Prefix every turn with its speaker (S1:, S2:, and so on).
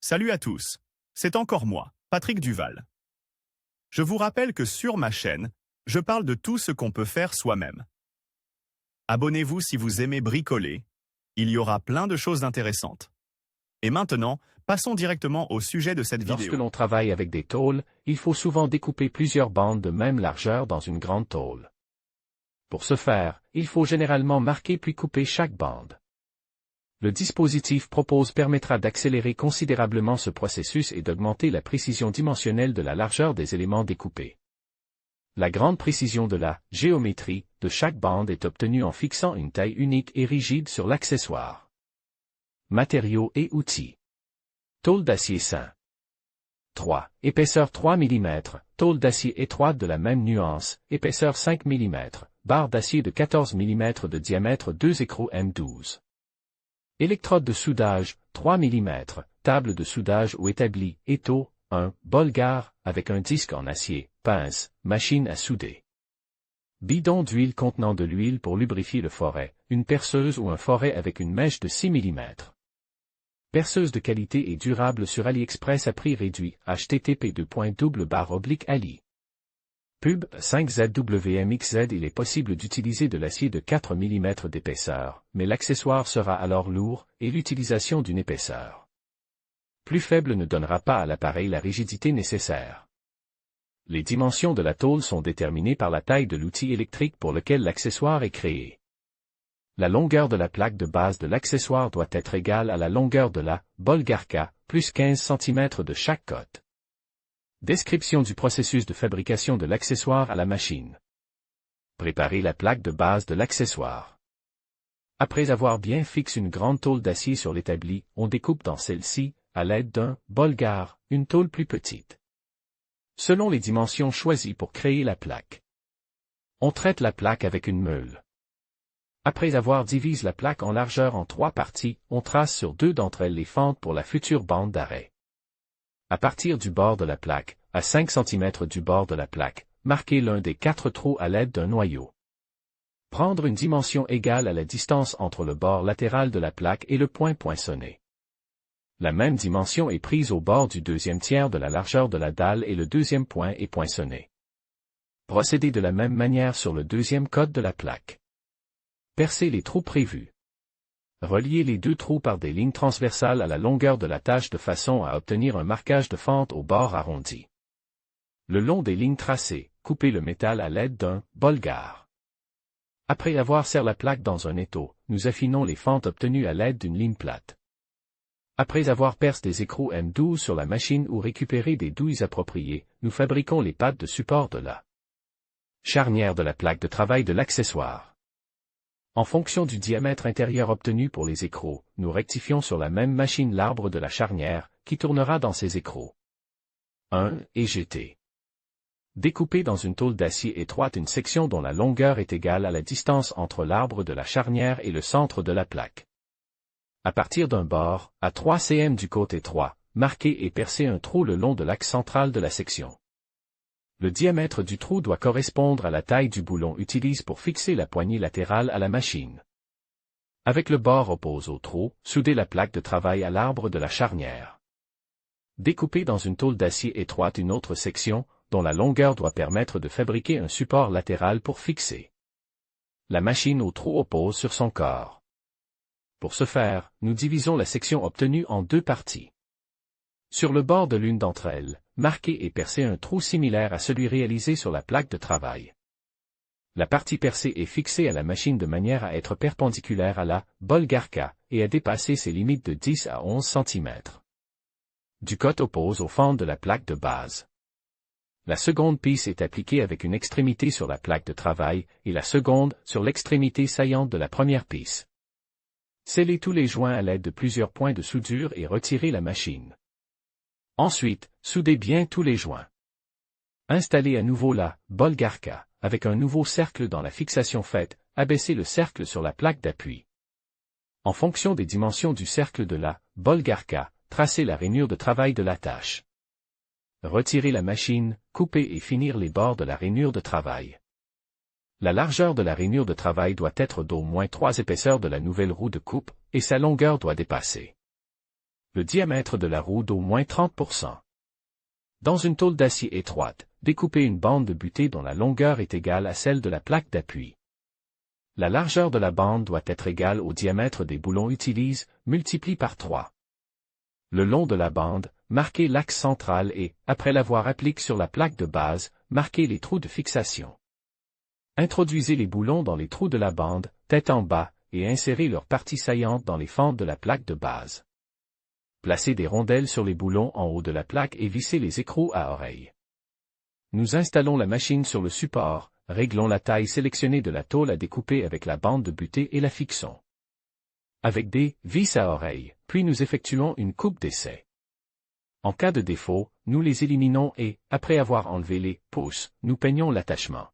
S1: Salut à tous, c'est encore moi, Patrick Duval. Je vous rappelle que sur ma chaîne, je parle de tout ce qu'on peut faire soi-même. Abonnez-vous si vous aimez bricoler, il y aura plein de choses intéressantes. Et maintenant, passons directement au sujet de cette vidéo.
S2: Lorsque l'on travaille avec des tôles, il faut souvent découper plusieurs bandes de même largeur dans une grande tôle. Pour ce faire, il faut généralement marquer puis couper chaque bande. Le dispositif proposé permettra d'accélérer considérablement ce processus et d'augmenter la précision dimensionnelle de la largeur des éléments découpés. La grande précision de la géométrie de chaque bande est obtenue en fixant une taille unique et rigide sur l'accessoire. Matériaux et outils. Tôle d'acier sain. 3. Épaisseur 3 mm, tôle d'acier étroite de la même nuance, épaisseur 5 mm, barre d'acier de 14 mm de diamètre 2 écrous M12. Électrode de soudage, 3 mm, table de soudage ou établi, étau, 1, bolgar, avec un disque en acier, pince, machine à souder. Bidon d'huile contenant de l'huile pour lubrifier le foret, une perceuse ou un foret avec une mèche de 6 mm. Perceuse de qualité et durable sur AliExpress à prix réduit, http://ali. Pub 5ZWMXZ. Il est possible d'utiliser de l'acier de 4 mm d'épaisseur, mais l'accessoire sera alors lourd, et l'utilisation d'une épaisseur plus faible ne donnera pas à l'appareil la rigidité nécessaire. Les dimensions de la tôle sont déterminées par la taille de l'outil électrique pour lequel l'accessoire est créé. La longueur de la plaque de base de l'accessoire doit être égale à la longueur de la bolgarka, plus 15 cm de chaque côte. Description du processus de fabrication de l'accessoire à la machine. Préparer la plaque de base de l'accessoire. Après avoir bien fixé une grande tôle d'acier sur l'établi, on découpe dans celle-ci, à l'aide d'un bolgar, une tôle plus petite. Selon les dimensions choisies pour créer la plaque. On traite la plaque avec une meule. Après avoir divisé la plaque en largeur en 3 parties, on trace sur 2 d'entre elles les fentes pour la future bande d'arrêt. À partir du bord de la plaque, à 5 cm du bord de la plaque, marquez l'un des 4 trous à l'aide d'un noyau. Prendre une dimension égale à la distance entre le bord latéral de la plaque et le point poinçonné. La même dimension est prise au bord du deuxième tiers de la largeur de la dalle et le deuxième point est poinçonné. Procédez de la même manière sur le deuxième côté de la plaque. Percez les trous prévus. Reliez les 2 trous par des lignes transversales à la longueur de la tâche de façon à obtenir un marquage de fente au bord arrondi. Le long des lignes tracées, coupez le métal à l'aide d'un bolgar. Après avoir serré la plaque dans un étau, nous affinons les fentes obtenues à l'aide d'une ligne plate. Après avoir percé des écrous M12 sur la machine ou récupéré des douilles appropriées, nous fabriquons les pattes de support de la charnière de la plaque de travail de l'accessoire. En fonction du diamètre intérieur obtenu pour les écrous, nous rectifions sur la même machine l'arbre de la charnière, qui tournera dans ces écrous. 1. EGT. Découper dans une tôle d'acier étroite une section dont la longueur est égale à la distance entre l'arbre de la charnière et le centre de la plaque. À partir d'un bord, à 3 cm du côté étroit, marquez et percez un trou le long de l'axe central de la section. Le diamètre du trou doit correspondre à la taille du boulon utilisé pour fixer la poignée latérale à la machine. Avec le bord opposé au trou, soudez la plaque de travail à l'arbre de la charnière. Découpez dans une tôle d'acier étroite une autre section, dont la longueur doit permettre de fabriquer un support latéral pour fixer la machine au trou opposé sur son corps. Pour ce faire, nous divisons la section obtenue en 2 parties. Sur le bord de l'une d'entre elles, marquez et percez un trou similaire à celui réalisé sur la plaque de travail. La partie percée est fixée à la machine de manière à être perpendiculaire à la bolgarka et à dépasser ses limites de 10 à 11 cm. Du côté opposé aux fentes de la plaque de base. La seconde pisse est appliquée avec une extrémité sur la plaque de travail et la seconde sur l'extrémité saillante de la première pisse. Scellez tous les joints à l'aide de plusieurs points de soudure et retirez la machine. Ensuite, soudez bien tous les joints. Installez à nouveau la bolgarka, avec un nouveau cercle dans la fixation faite, abaissez le cercle sur la plaque d'appui. En fonction des dimensions du cercle de la bolgarka, tracez la rainure de travail de la tâche. Retirez la machine, coupez et finir les bords de la rainure de travail. La largeur de la rainure de travail doit être d'au moins 3 épaisseurs de la nouvelle roue de coupe, et sa longueur doit dépasser le diamètre de la roue d'au moins 30%. Dans une tôle d'acier étroite, découpez une bande de butée dont la longueur est égale à celle de la plaque d'appui. La largeur de la bande doit être égale au diamètre des boulons utilisés, multiplié par 3. Le long de la bande, marquez l'axe central et, après l'avoir appliqué sur la plaque de base, marquez les trous de fixation. Introduisez les boulons dans les trous de la bande, tête en bas, et insérez leurs parties saillantes dans les fentes de la plaque de base. Placez des rondelles sur les boulons en haut de la plaque et vissez les écrous à oreilles. Nous installons la machine sur le support, réglons la taille sélectionnée de la tôle à découper avec la bande de butée et la fixons avec des vis à oreilles, puis nous effectuons une coupe d'essai. En cas de défaut, nous les éliminons et, après avoir enlevé les pouces, nous peignons l'attachement.